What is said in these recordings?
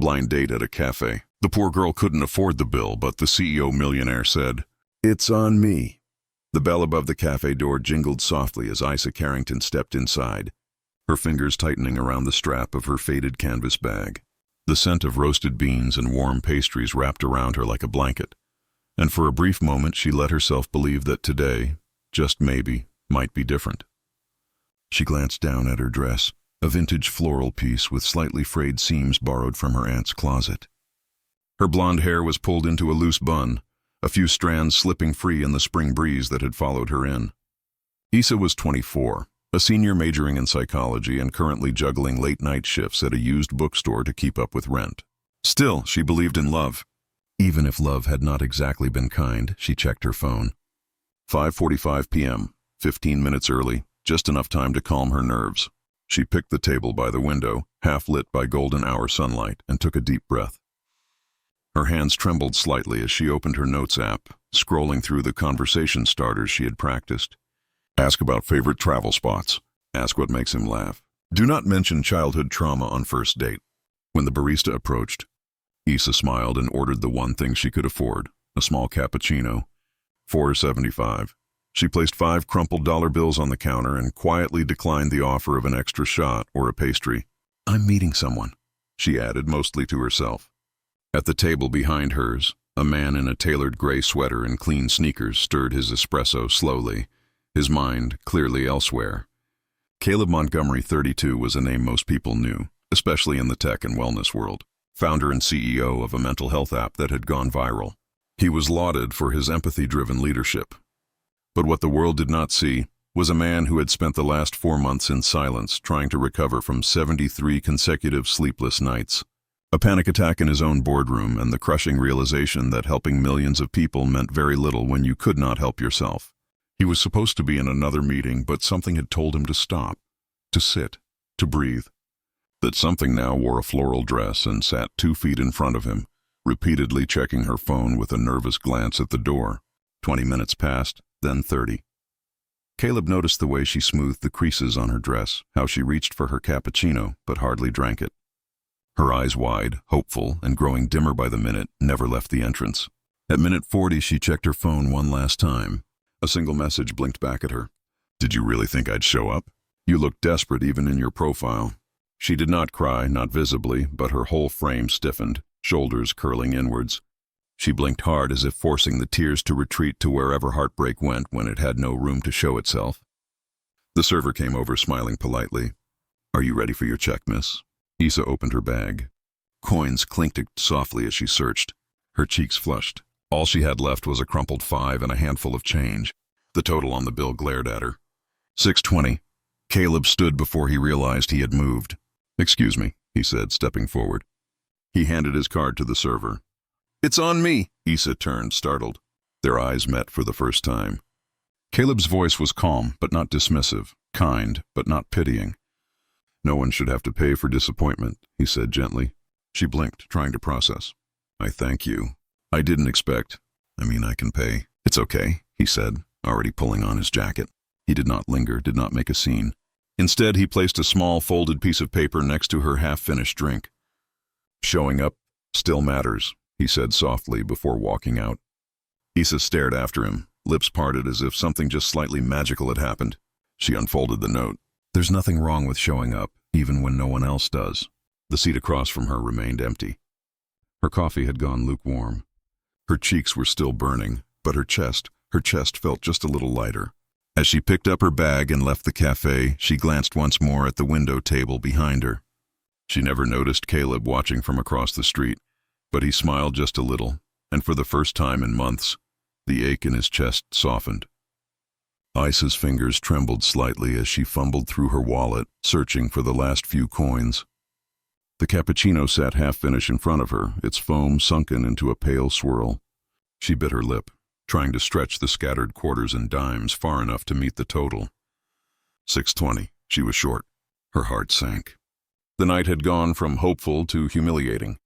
Blind date at a cafe. The poor girl couldn't afford the bill, but the CEO Millionaire said, "It's on me." The bell above the cafe door jingled softly as Isa Carrington stepped inside, her fingers tightening around the strap of her faded canvas bag. The scent of roasted beans and warm pastries wrapped around her like a blanket, and for a brief moment she let herself believe that today, just maybe, might be different. She glanced down at her dress, a vintage floral piece with slightly frayed seams borrowed from her aunt's closet. Her blonde hair was pulled into a loose bun, a few strands slipping free in the spring breeze that had followed her in. Isa was 24, a senior majoring in psychology and currently juggling late-night shifts at a used bookstore to keep up with rent. Still, she believed in love. Even if love had not exactly been kind, she checked her phone. 5:45 p.m., 15 minutes early, just enough time to calm her nerves. She picked the table by the window, half lit by golden hour sunlight, and took a deep breath. Her hands trembled slightly as she opened her notes app, scrolling through the conversation starters she had practiced. Ask about favorite travel spots. Ask what makes him laugh. Do not mention childhood trauma on first date. When the barista approached, Isa smiled and ordered the one thing she could afford, a small cappuccino. $4.75. She placed 5 crumpled dollar bills on the counter and quietly declined the offer of an extra shot or a pastry. "I'm meeting someone," she added, mostly to herself. At the table behind hers, a man in a tailored gray sweater and clean sneakers stirred his espresso slowly, his mind clearly elsewhere. Caleb Montgomery, 32, was a name most people knew, especially in the tech and wellness world, founder and CEO of a mental health app that had gone viral. He was lauded for his empathy-driven leadership. But what the world did not see was a man who had spent the last 4 months in silence trying to recover from 73 consecutive sleepless nights. A panic attack in his own boardroom and the crushing realization that helping millions of people meant very little when you could not help yourself. He was supposed to be in another meeting, but something had told him to stop, to sit, to breathe. That something now wore a floral dress and sat 2 feet in front of him, repeatedly checking her phone with a nervous glance at the door. 20 minutes passed, then 30. Caleb noticed the way she smoothed the creases on her dress, how she reached for her cappuccino but hardly drank it. Her eyes wide, hopeful, and growing dimmer by the minute, never left the entrance. At minute 40, she checked her phone one last time. A single message blinked back at her. "Did you really think I'd show up? You look desperate even in your profile." She did not cry, not visibly, but her whole frame stiffened, shoulders curling inwards. She blinked hard as if forcing the tears to retreat to wherever heartbreak went when it had no room to show itself. The server came over, smiling politely. "Are you ready for your check, miss?" Isa opened her bag. Coins clinked softly as she searched. Her cheeks flushed. All she had left was a crumpled 5 and a handful of change. The total on the bill glared at her. $6.20. Caleb stood before he realized he had moved. "Excuse me," he said, stepping forward. He handed his card to the server. "It's on me." Isa turned, startled. Their eyes met for the first time. Caleb's voice was calm, but not dismissive, kind, but not pitying. "No one should have to pay for disappointment," he said gently. She blinked, trying to process. "I thank you. I didn't expect. I can pay." "It's okay," he said, already pulling on his jacket. He did not linger, did not make a scene. Instead, he placed a small, folded piece of paper next to her half-finished drink. "Showing up still matters," he said softly before walking out. Isa stared after him, lips parted as if something just slightly magical had happened. She unfolded the note. "There's nothing wrong with showing up, even when no one else does." The seat across from her remained empty. Her coffee had gone lukewarm. Her cheeks were still burning, but her chest felt just a little lighter. As she picked up her bag and left the cafe, she glanced once more at the window table behind her. She never noticed Caleb watching from across the street, but he smiled just a little, and for the first time in months, the ache in his chest softened. Isa's fingers trembled slightly as she fumbled through her wallet, searching for the last few coins. The cappuccino sat half-finished in front of her, its foam sunken into a pale swirl. She bit her lip, trying to stretch the scattered quarters and dimes far enough to meet the total. 6.20. She was short. Her heart sank. The night had gone from hopeful to humiliating.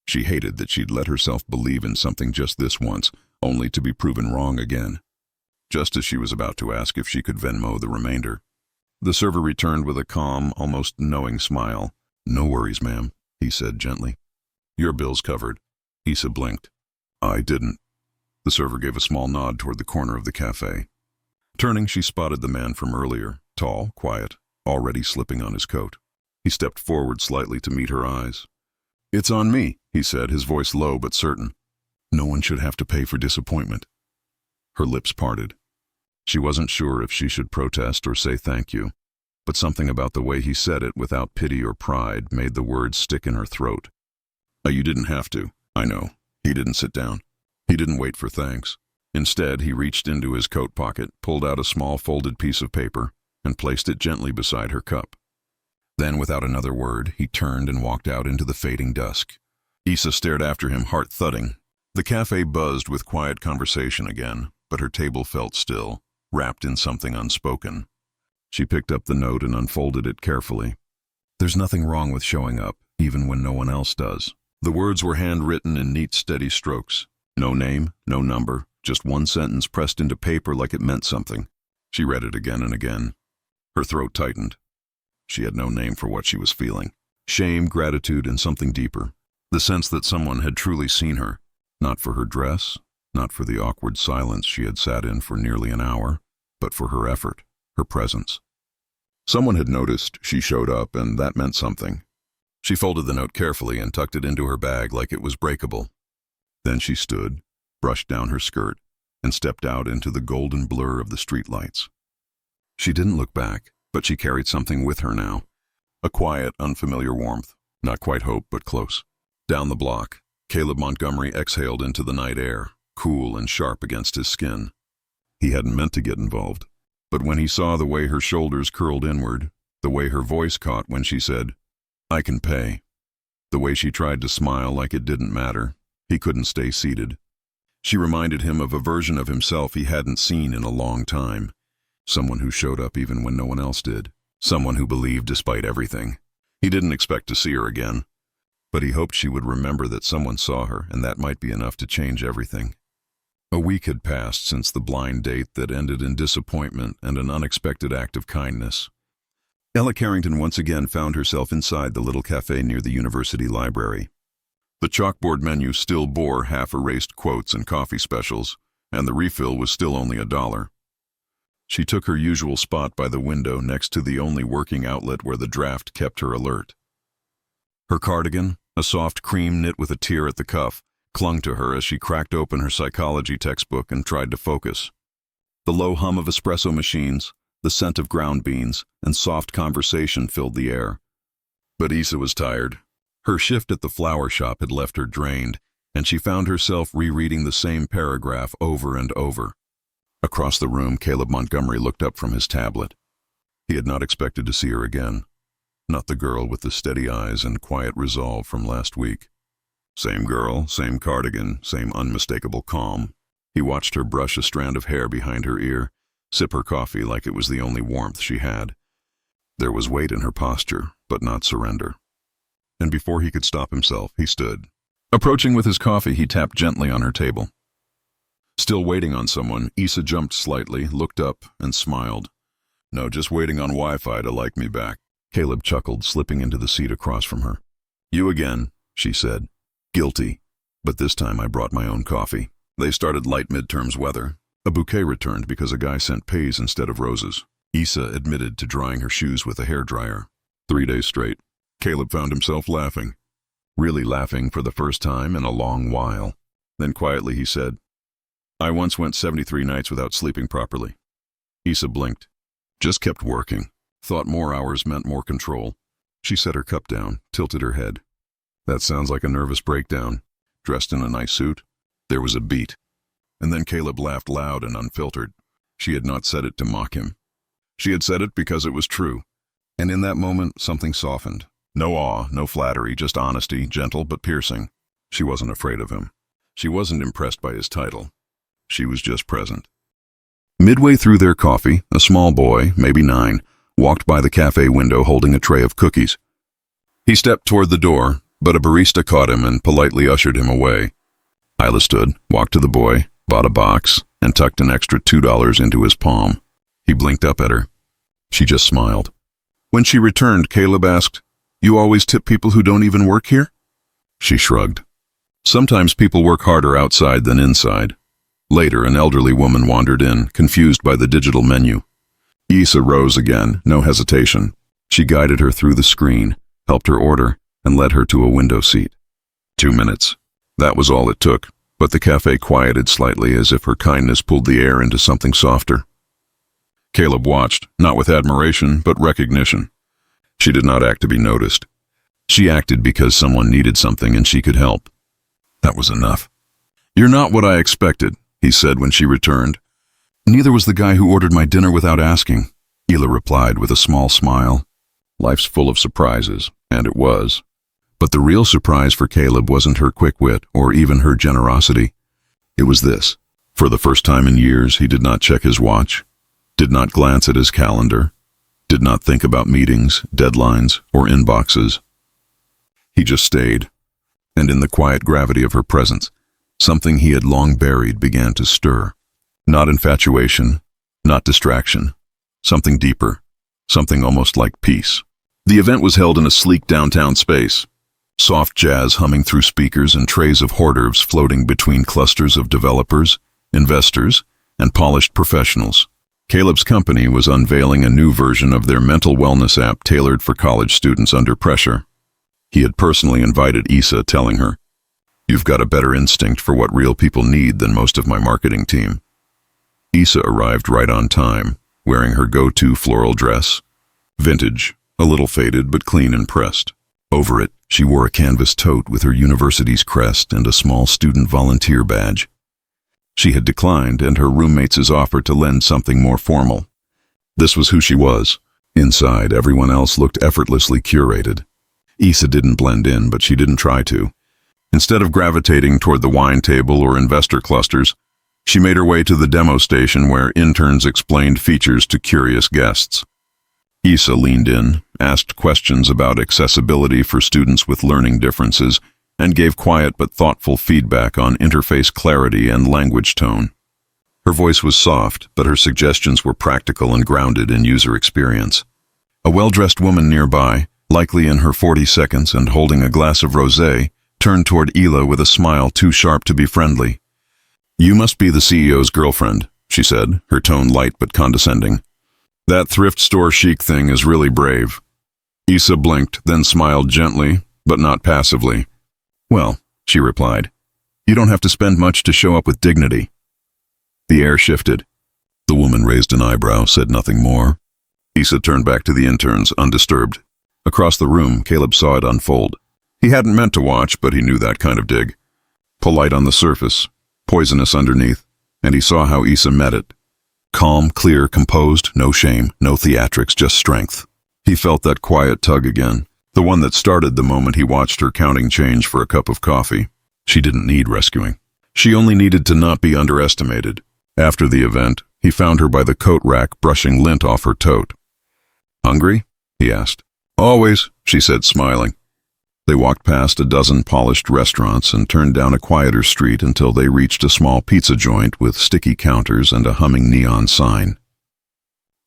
She hated that she'd let herself believe in something just this once, only to be proven wrong again. Just as she was about to ask if she could Venmo the remainder, the server returned with a calm, almost knowing smile. "No worries, ma'am," he said gently. Your bill's covered. Issa blinked. I didn't. The server gave a small nod toward the corner of the cafe. Turning, she spotted the man from earlier, tall, quiet, already slipping on his coat. He stepped forward slightly to meet her eyes. It's on me, he said, his voice low but certain. No one should have to pay for disappointment. Her lips parted. She wasn't sure if she should protest or say thank you, but something about the way he said it without pity or pride made the words stick in her throat. You didn't have to, I know. He didn't sit down. He didn't wait for thanks. Instead, he reached into his coat pocket, pulled out a small folded piece of paper, and placed it gently beside her cup. Then, without another word, he turned and walked out into the fading dusk. Issa stared after him, heart thudding. The cafe buzzed with quiet conversation again, but her table felt still, wrapped in something unspoken. She picked up the note and unfolded it carefully. There's nothing wrong with showing up, even when no one else does. The words were handwritten in neat, steady strokes. No name, no number, just one sentence pressed into paper like it meant something. She read it again and again. Her throat tightened. She had no name for what she was feeling. Shame, gratitude, and something deeper. The sense that someone had truly seen her. Not for her dress, not for the awkward silence she had sat in for nearly an hour, but for her effort, her presence. Someone had noticed she showed up, and that meant something. She folded the note carefully and tucked it into her bag like it was breakable. Then she stood, brushed down her skirt, and stepped out into the golden blur of the streetlights. She didn't look back, but she carried something with her now. A quiet, unfamiliar warmth, not quite hope, but close. Down the block, Caleb Montgomery exhaled into the night air, cool and sharp against his skin. He hadn't meant to get involved, but when he saw the way her shoulders curled inward, the way her voice caught when she said, I can pay, the way she tried to smile like it didn't matter, he couldn't stay seated. She reminded him of a version of himself he hadn't seen in a long time. Someone who showed up even when no one else did. Someone who believed despite everything. He didn't expect to see her again, but he hoped she would remember that someone saw her, and that might be enough to change everything. A week had passed since the blind date that ended in disappointment and an unexpected act of kindness. Ella Carrington once again found herself inside the little cafe near the university library. The chalkboard menu still bore half-erased quotes and coffee specials, and the refill was still only $1. She took her usual spot by the window next to the only working outlet where the draft kept her alert. Her cardigan, a soft cream knit with a tear at the cuff, clung to her as she cracked open her psychology textbook and tried to focus. The low hum of espresso machines, the scent of ground beans, and soft conversation filled the air. But Issa was tired. Her shift at the flower shop had left her drained, and she found herself rereading the same paragraph over and over. Across the room, Caleb Montgomery looked up from his tablet. He had not expected to see her again. Not the girl with the steady eyes and quiet resolve from last week. Same girl, same cardigan, same unmistakable calm. He watched her brush a strand of hair behind her ear, sip her coffee like it was the only warmth she had. There was weight in her posture, but not surrender. And before he could stop himself, he stood. Approaching with his coffee, he tapped gently on her table. Still waiting on someone, Issa jumped slightly, looked up, and smiled. No, just waiting on Wi-Fi to like me back. Caleb chuckled, slipping into the seat across from her. You again, she said. Guilty. But this time I brought my own coffee. They started light midterms weather. A bouquet returned because a guy sent pays instead of roses. Issa admitted to drying her shoes with a hairdryer. 3 days straight. Caleb found himself laughing. Really laughing for the first time in a long while. Then quietly he said, I once went 73 nights without sleeping properly. Issa blinked. Just kept working. Thought more hours meant more control. She set her cup down, tilted her head. That sounds like a nervous breakdown. Dressed in a nice suit. There was a beat. And then Caleb laughed loud and unfiltered. She had not said it to mock him. She had said it because it was true. And in that moment, something softened. No awe, no flattery, just honesty, gentle but piercing. She wasn't afraid of him. She wasn't impressed by his title. She was just present. Midway through their coffee, a small boy, maybe 9, walked by the cafe window holding a tray of cookies. He stepped toward the door, but a barista caught him and politely ushered him away. Isla stood, walked to the boy, bought a box, and tucked an extra $2 into his palm. He blinked up at her. She just smiled. When she returned, Caleb asked, You always tip people who don't even work here? She shrugged. Sometimes people work harder outside than inside. Later, an elderly woman wandered in, confused by the digital menu. Issa rose again, no hesitation. She guided her through the screen, helped her order, and led her to a window seat. 2 minutes. That was all it took, but the cafe quieted slightly as if her kindness pulled the air into something softer. Caleb watched, not with admiration, but recognition. She did not act to be noticed. She acted because someone needed something and she could help. That was enough. "You're not what I expected," he said when she returned. "Neither was the guy who ordered my dinner without asking," Ela replied with a small smile. Life's full of surprises, and it was. But the real surprise for Caleb wasn't her quick wit or even her generosity. It was this. For the first time in years, he did not check his watch, did not glance at his calendar, did not think about meetings, deadlines, or inboxes. He just stayed, and in the quiet gravity of her presence, something he had long buried began to stir. Not infatuation, not distraction, something deeper, something almost like peace. The event was held in a sleek downtown space. Soft jazz humming through speakers and trays of hors d'oeuvres floating between clusters of developers, investors, and polished professionals. Caleb's company was unveiling a new version of their mental wellness app tailored for college students under pressure. He had personally invited Issa, telling her, "You've got a better instinct for what real people need than most of my marketing team." Issa arrived right on time, wearing her go-to floral dress. Vintage, a little faded but clean and pressed. Over it, she wore a canvas tote with her university's crest and a small student volunteer badge. She had declined, and her roommates' offer to lend something more formal. This was who she was. Inside, everyone else looked effortlessly curated. Issa didn't blend in, but she didn't try to. Instead of gravitating toward the wine table or investor clusters, she made her way to the demo station where interns explained features to curious guests. Issa leaned in, asked questions about accessibility for students with learning differences, and gave quiet but thoughtful feedback on interface clarity and language tone. Her voice was soft, but her suggestions were practical and grounded in user experience. A well-dressed woman nearby, likely in her 40s and holding a glass of rosé, turned toward Ela with a smile too sharp to be friendly. "You must be the CEO's girlfriend," she said, her tone light but condescending. "That thrift store chic thing is really brave." Issa blinked, then smiled gently, but not passively. "Well," she replied, "you don't have to spend much to show up with dignity." The air shifted. The woman raised an eyebrow, said nothing more. Issa turned back to the interns, undisturbed. Across the room, Caleb saw it unfold. He hadn't meant to watch, but he knew that kind of dig. Polite on the surface, poisonous underneath, and he saw how Issa met it. Calm, clear, composed, no shame, no theatrics, just strength. He felt that quiet tug again, the one that started the moment he watched her counting change for a cup of coffee. She didn't need rescuing. She only needed to not be underestimated. After the event, he found her by the coat rack brushing lint off her tote. "Hungry?" he asked. "Always," she said, smiling. They walked past a dozen polished restaurants and turned down a quieter street until they reached a small pizza joint with sticky counters and a humming neon sign.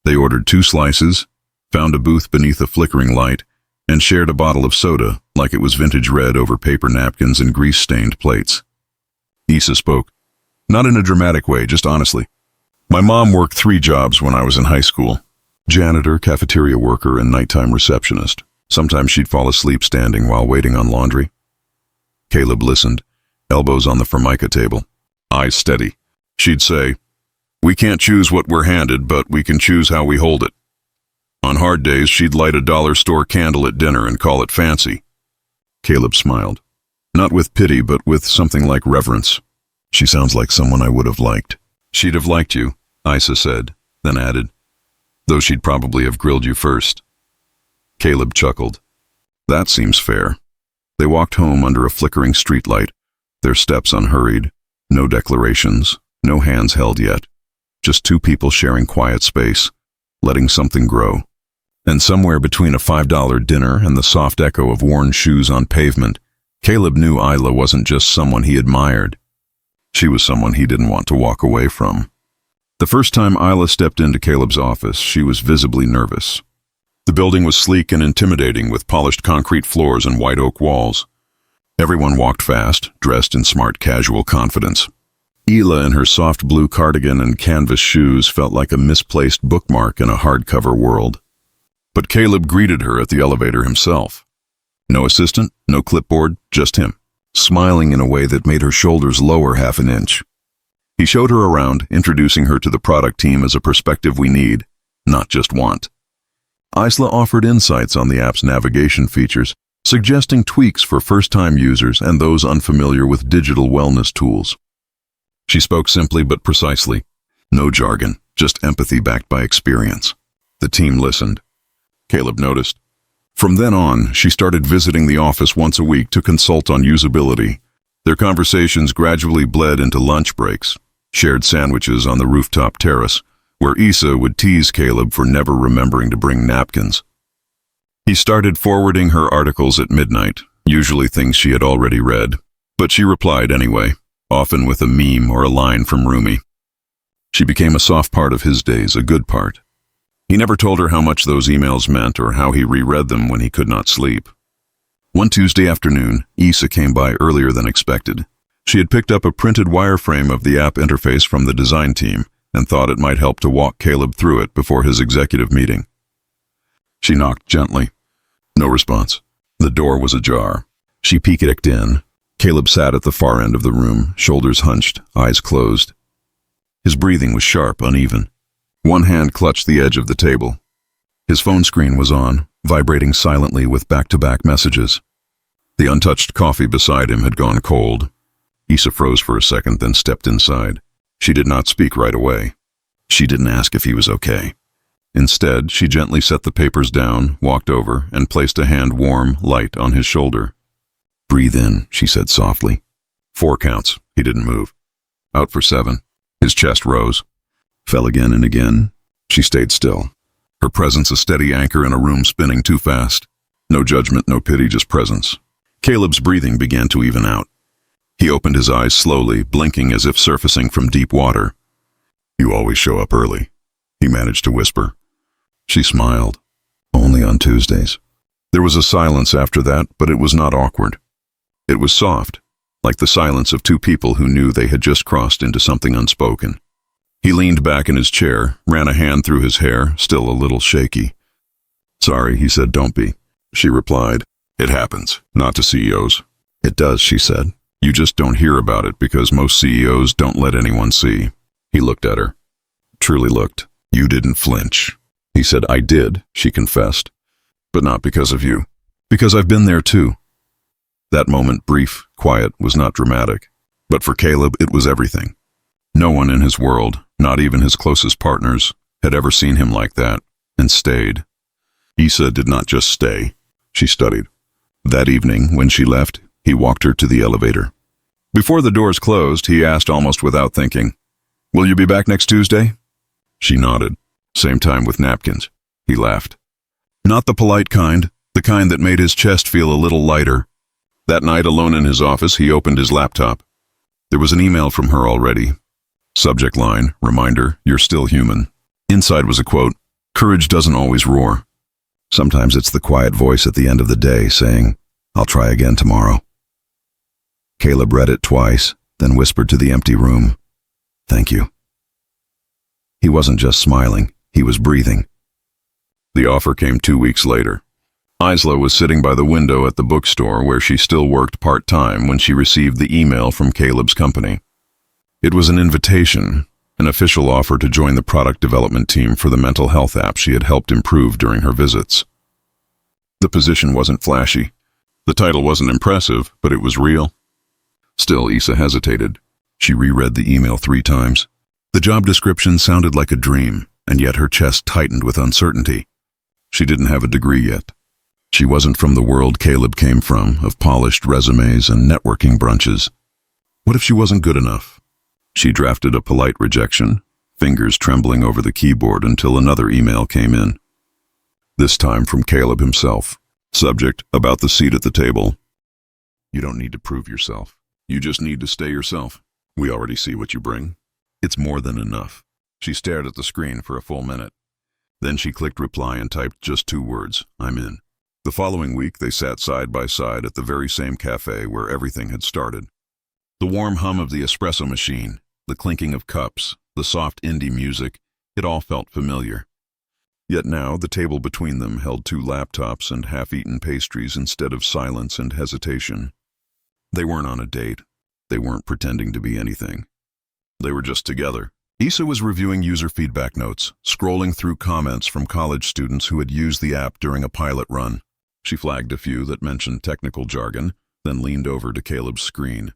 They ordered 2 slices, found a booth beneath a flickering light, and shared a bottle of soda like it was vintage red over paper napkins and grease-stained plates. Issa spoke. Not in a dramatic way, just honestly. "My mom worked 3 jobs when I was in high school. Janitor, cafeteria worker, and nighttime receptionist. Sometimes she'd fall asleep standing while waiting on laundry." Caleb listened, elbows on the formica table, eyes steady. She'd say, "We can't choose what we're handed, but we can choose how we hold it." On hard days, she'd light a dollar store candle at dinner and call it fancy. Caleb smiled, not with pity, but with something like reverence. "She sounds like someone I would have liked." "She'd have liked you," Issa said, then added, "though she'd probably have grilled you first." Caleb chuckled. "That seems fair." They walked home under a flickering streetlight, their steps unhurried, no declarations, no hands held yet, just 2 people sharing quiet space, letting something grow. And somewhere between a $5 dinner and the soft echo of worn shoes on pavement, Caleb knew Isla wasn't just someone he admired. She was someone he didn't want to walk away from. The first time Isla stepped into Caleb's office, she was visibly nervous. The building was sleek and intimidating with polished concrete floors and white oak walls. Everyone walked fast, dressed in smart casual confidence. Ela in her soft blue cardigan and canvas shoes felt like a misplaced bookmark in a hardcover world. But Caleb greeted her at the elevator himself. No assistant, no clipboard, just him, smiling in a way that made her shoulders lower half an inch. He showed her around, introducing her to the product team as a perspective we need, not just want. Isla offered insights on the app's navigation features, suggesting tweaks for first-time users and those unfamiliar with digital wellness tools. She spoke simply but precisely. No jargon, just empathy backed by experience. The team listened. Caleb noticed. From then on, she started visiting the office once a week to consult on usability. Their conversations gradually bled into lunch breaks, shared sandwiches on the rooftop terrace, where Issa would tease Caleb for never remembering to bring napkins. He started forwarding her articles at midnight, usually things she had already read, but she replied anyway, often with a meme or a line from Rumi. She became a soft part of his days, a good part. He never told her how much those emails meant or how he reread them when he could not sleep. One Tuesday afternoon, Issa came by earlier than expected. She had picked up a printed wireframe of the app interface from the design team and thought it might help to walk Caleb through it before his executive meeting. She knocked gently. No response. The door was ajar. She peeked in. Caleb sat at the far end of the room, shoulders hunched, eyes closed. His breathing was sharp, uneven. One hand clutched the edge of the table. His phone screen was on, vibrating silently with back-to-back messages. The untouched coffee beside him had gone cold. Issa froze for a second, then stepped inside. She did not speak right away. She didn't ask if he was okay. Instead, she gently set the papers down, walked over, and placed a hand warm, light on his shoulder. "Breathe in," she said softly. 4 counts. He didn't move. Out for 7. His chest rose. Fell again and again. She stayed still. Her presence a steady anchor in a room spinning too fast. No judgment, no pity, just presence. Caleb's breathing began to even out. He opened his eyes slowly, blinking as if surfacing from deep water. "You always show up early," he managed to whisper. She smiled. "Only on Tuesdays." There was a silence after that, but it was not awkward. It was soft, like the silence of two people who knew they had just crossed into something unspoken. He leaned back in his chair, ran a hand through his hair, still a little shaky. "Sorry," he said. "Don't be." She replied, "It happens, not to CEOs." "It does," she said. "You just don't hear about it because most CEOs don't let anyone see." He looked at her. Truly looked. "You didn't flinch." He said, "I did," she confessed. "But not because of you. Because I've been there too." That moment, brief, quiet, was not dramatic. But for Caleb, it was everything. No one in his world, not even his closest partners, had ever seen him like that, and stayed. Issa did not just stay. She studied. That evening, when she left, he walked her to the elevator. Before the doors closed, he asked almost without thinking, "Will you be back next Tuesday?" She nodded. Same time with napkins. He laughed. Not the polite kind, the kind that made his chest feel a little lighter. That night, alone in his office, he opened his laptop. There was an email from her already. Subject line, reminder, "You're still human." Inside was a quote, "Courage doesn't always roar. Sometimes it's the quiet voice at the end of the day saying, 'I'll try again tomorrow.'" Caleb read it twice, then whispered to the empty room, "Thank you." He wasn't just smiling, he was breathing. The offer came 2 weeks later. Isla was sitting by the window at the bookstore where she still worked part-time when she received the email from Caleb's company. It was an invitation, an official offer to join the product development team for the mental health app she had helped improve during her visits. The position wasn't flashy. The title wasn't impressive, but it was real. Still, Issa hesitated. She reread the email 3 times. The job description sounded like a dream, and yet her chest tightened with uncertainty. She didn't have a degree yet. She wasn't from the world Caleb came from, of polished resumes and networking brunches. What if she wasn't good enough? She drafted a polite rejection, fingers trembling over the keyboard until another email came in. This time from Caleb himself. Subject, about the seat at the table. "You don't need to prove yourself. You just need to stay yourself. We already see what you bring. It's more than enough." She stared at the screen for a full minute. Then she clicked reply and typed just 2 words, "I'm in." The following week, they sat side by side at the very same cafe where everything had started. The warm hum of the espresso machine, the clinking of cups, the soft indie music, it all felt familiar. Yet now, the table between them held 2 laptops and half-eaten pastries instead of silence and hesitation. They weren't on a date. They weren't pretending to be anything. They were just together. Issa was reviewing user feedback notes, scrolling through comments from college students who had used the app during a pilot run. She flagged a few that mentioned technical jargon, then leaned over to Caleb's screen.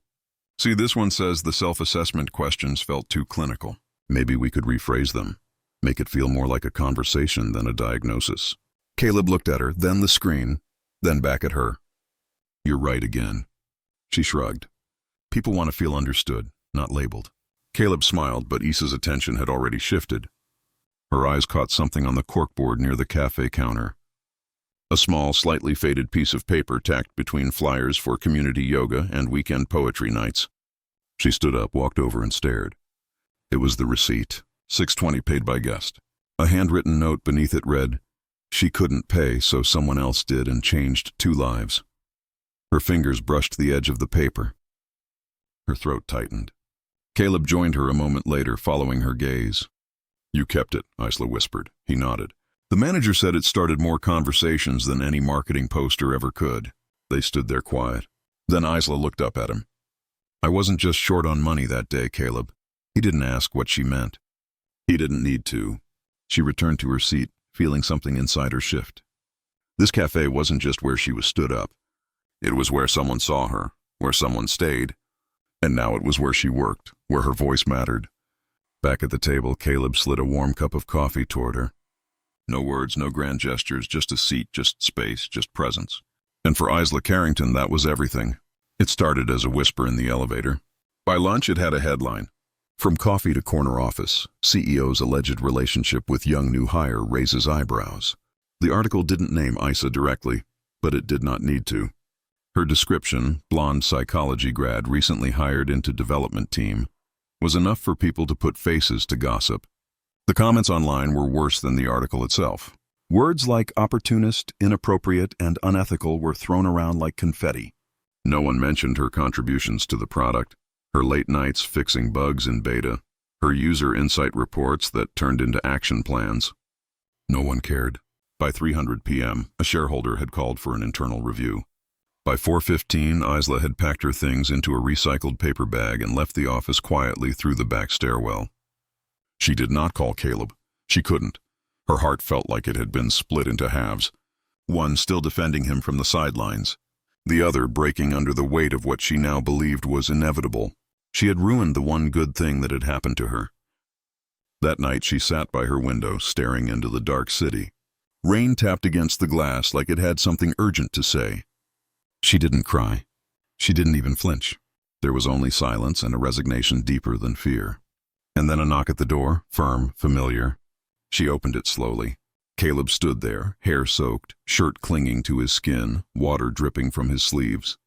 "See, this one says the self-assessment questions felt too clinical. Maybe we could rephrase them. Make it feel more like a conversation than a diagnosis." Caleb looked at her, then the screen, then back at her. "You're right again." She shrugged. "People want to feel understood, not labeled." Caleb smiled, but Issa's attention had already shifted. Her eyes caught something on the corkboard near the cafe counter. A small, slightly faded piece of paper tacked between flyers for community yoga and weekend poetry nights. She stood up, walked over, and stared. It was the receipt. $6.20 paid by guest. A handwritten note beneath it read, "She couldn't pay, so someone else did and changed 2 lives." Her fingers brushed the edge of the paper. Her throat tightened. Caleb joined her a moment later, following her gaze. "You kept it," Isla whispered. He nodded. "The manager said it started more conversations than any marketing poster ever could." They stood there quiet. Then Isla looked up at him. "I wasn't just short on money that day, Caleb." He didn't ask what she meant. He didn't need to. She returned to her seat, feeling something inside her shift. This cafe wasn't just where she was stood up. It was where someone saw her, where someone stayed. And now it was where she worked, where her voice mattered. Back at the table, Caleb slid a warm cup of coffee toward her. No words, no grand gestures, just a seat, just space, just presence. And for Isla Carrington, that was everything. It started as a whisper in the elevator. By lunch, it had a headline. "From coffee to corner office, CEO's alleged relationship with young new hire raises eyebrows." The article didn't name Isa directly, but it did not need to. Her description, blonde psychology grad recently hired into development team, was enough for people to put faces to gossip. The comments online were worse than the article itself. Words like opportunist, inappropriate, and unethical were thrown around like confetti. No one mentioned her contributions to the product, her late nights fixing bugs in beta, her user insight reports that turned into action plans. No one cared. By 3:00 p.m., a shareholder had called for an internal review. By 4:15, Isla had packed her things into a recycled paper bag and left the office quietly through the back stairwell. She did not call Caleb. She couldn't. Her heart felt like it had been split into halves. One still defending him from the sidelines. The other breaking under the weight of what she now believed was inevitable. She had ruined the one good thing that had happened to her. That night she sat by her window, staring into the dark city. Rain tapped against the glass like it had something urgent to say. She didn't cry. She didn't even flinch. There was only silence and a resignation deeper than fear. And then a knock at the door, firm, familiar. She opened it slowly. Caleb stood there, hair soaked, shirt clinging to his skin, water dripping from his sleeves.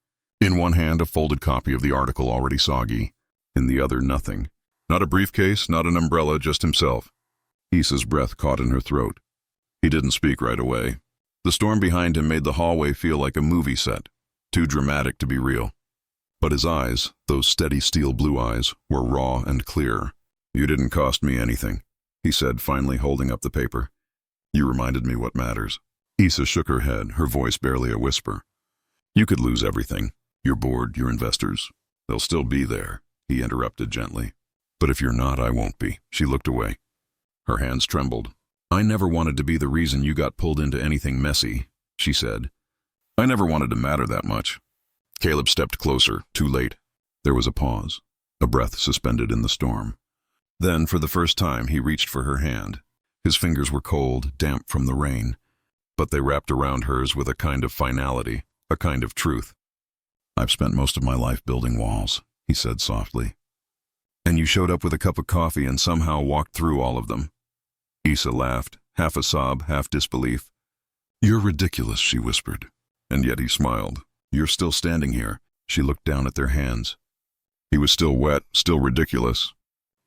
In one hand, a folded copy of the article already soggy. In the other, nothing. Not a briefcase, not an umbrella, just himself. Issa's breath caught in her throat. He didn't speak right away. The storm behind him made the hallway feel like a movie set. Too dramatic to be real. But his eyes, those steady steel blue eyes, were raw and clear. "You didn't cost me anything," he said, finally holding up the paper. "You reminded me what matters." Issa shook her head, her voice barely a whisper. "You could lose everything. Your board, your investors. They'll still be there," he interrupted gently. "But if you're not, I won't be." She looked away. Her hands trembled. "I never wanted to be the reason you got pulled into anything messy," she said. "I never wanted to matter that much." Caleb stepped closer, too late. There was a pause, a breath suspended in the storm. Then, for the first time, he reached for her hand. His fingers were cold, damp from the rain, but they wrapped around hers with a kind of finality, a kind of truth. "I've spent most of my life building walls," he said softly. "And you showed up with a cup of coffee and somehow walked through all of them." Issa laughed, half a sob, half disbelief. "You're ridiculous," she whispered. And yet he smiled. "You're still standing here." She looked down at their hands. He was still wet, still ridiculous.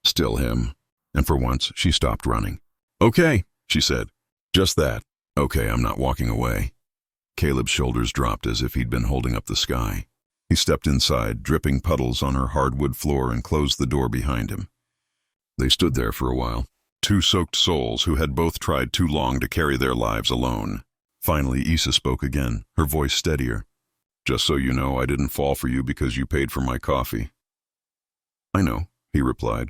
Still him. And for once, she stopped running. "Okay," she said. "Just that. Okay, I'm not walking away." Caleb's shoulders dropped as if he'd been holding up the sky. He stepped inside, dripping puddles on her hardwood floor, and closed the door behind him. They stood there for a while, two soaked souls who had both tried too long to carry their lives alone. Finally, Issa spoke again, her voice steadier. "Just so you know, I didn't fall for you because you paid for my coffee." "I know," he replied.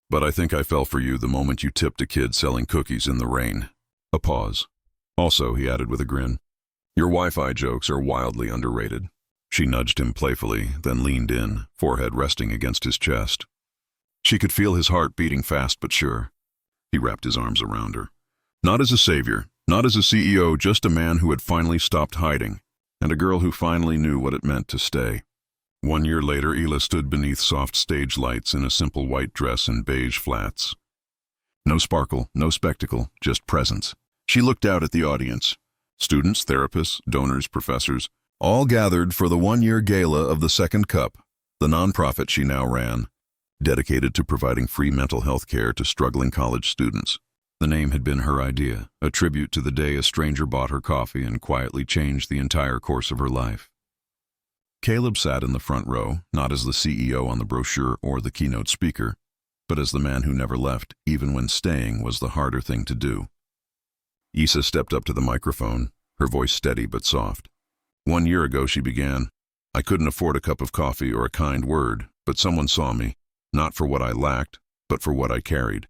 "But I think I fell for you the moment you tipped a kid selling cookies in the rain." A pause. "Also," he added with a grin, "your Wi-Fi jokes are wildly underrated." She nudged him playfully, then leaned in, forehead resting against his chest. She could feel his heart beating fast but sure. He wrapped his arms around her. Not as a savior, not as a CEO, just a man who had finally stopped hiding, and a girl who finally knew what it meant to stay. 1 year later, Ela stood beneath soft stage lights in a simple white dress and beige flats. No sparkle, no spectacle, just presence. She looked out at the audience. Students, therapists, donors, professors, all gathered for the 1-year gala of the Second Cup, the nonprofit she now ran, dedicated to providing free mental health care to struggling college students. The name had been her idea, a tribute to the day a stranger bought her coffee and quietly changed the entire course of her life. Caleb sat in the front row, not as the CEO on the brochure or the keynote speaker, but as the man who never left, even when staying was the harder thing to do. Issa stepped up to the microphone, her voice steady but soft. 1 year ago, she began. I couldn't afford a cup of coffee or a kind word, but someone saw me, not for what I lacked, but for what I carried.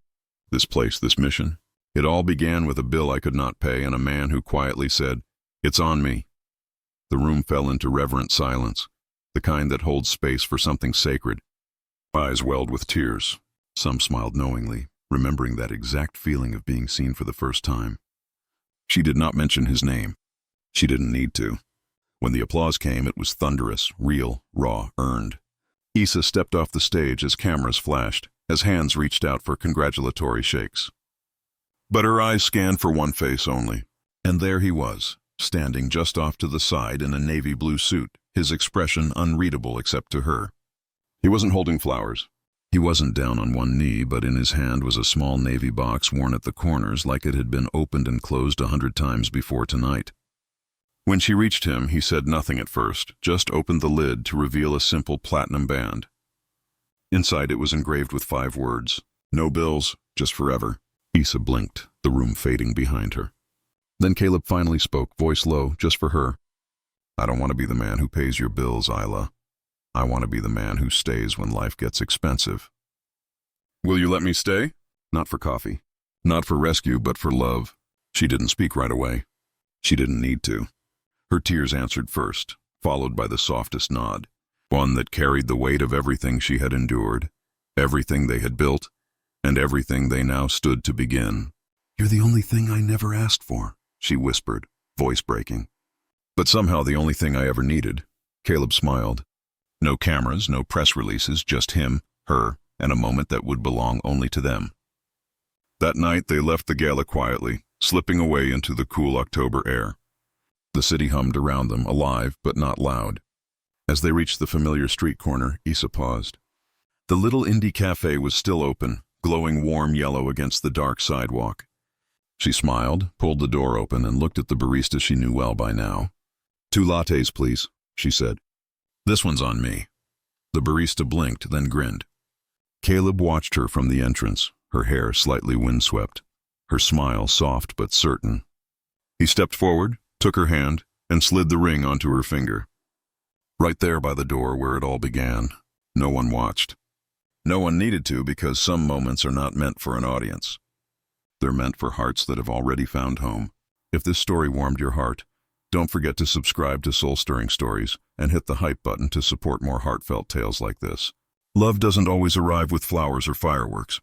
This place, this mission. It all began with a bill I could not pay and a man who quietly said, "It's on me." The room fell into reverent silence, the kind that holds space for something sacred. Eyes welled with tears. Some smiled knowingly, remembering that exact feeling of being seen for the first time. She did not mention his name. She didn't need to. When the applause came, it was thunderous, real, raw, earned. Issa stepped off the stage as cameras flashed, as hands reached out for congratulatory shakes. But her eyes scanned for one face only, and there he was, standing just off to the side in a navy blue suit, his expression unreadable except to her. He wasn't holding flowers. He wasn't down on one knee, but in his hand was a small navy box worn at the corners like it had been opened and closed 100 times before tonight. When she reached him, he said nothing at first, just opened the lid to reveal a simple platinum band. Inside it was engraved with 5 words, "No bills, just forever." Issa blinked, the room fading behind her. Then Caleb finally spoke, voice low, just for her. "I don't want to be the man who pays your bills, Isla. I want to be the man who stays when life gets expensive." "Will you let me stay?" "Not for coffee. Not for rescue, but for love." She didn't speak right away. She didn't need to. Her tears answered first, followed by the softest nod, one that carried the weight of everything she had endured, everything they had built, and everything they now stood to begin. "You're the only thing I never asked for," she whispered, voice breaking. "But somehow the only thing I ever needed." Caleb smiled. No cameras, no press releases, just him, her, and a moment that would belong only to them. That night they left the gala quietly, slipping away into the cool October air. The city hummed around them, alive but not loud. As they reached the familiar street corner, Issa paused. The little indie cafe was still open, glowing warm yellow against the dark sidewalk. She smiled, pulled the door open, and looked at the barista she knew well by now. "2 lattes, please," she said. "This one's on me." The barista blinked, then grinned. Caleb watched her from the entrance, her hair slightly windswept, her smile soft but certain. He stepped forward, took her hand, and slid the ring onto her finger. Right there by the door where it all began. No one watched. No one needed to, because some moments are not meant for an audience. They're meant for hearts that have already found home. If this story warmed your heart, don't forget to subscribe to Soul-Stirring Stories and hit the hype button to support more heartfelt tales like this. Love doesn't always arrive with flowers or fireworks.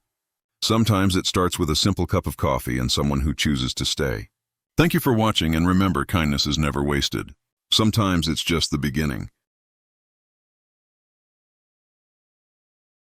Sometimes it starts with a simple cup of coffee and someone who chooses to stay. Thank you for watching, and remember, kindness is never wasted. Sometimes it's just the beginning.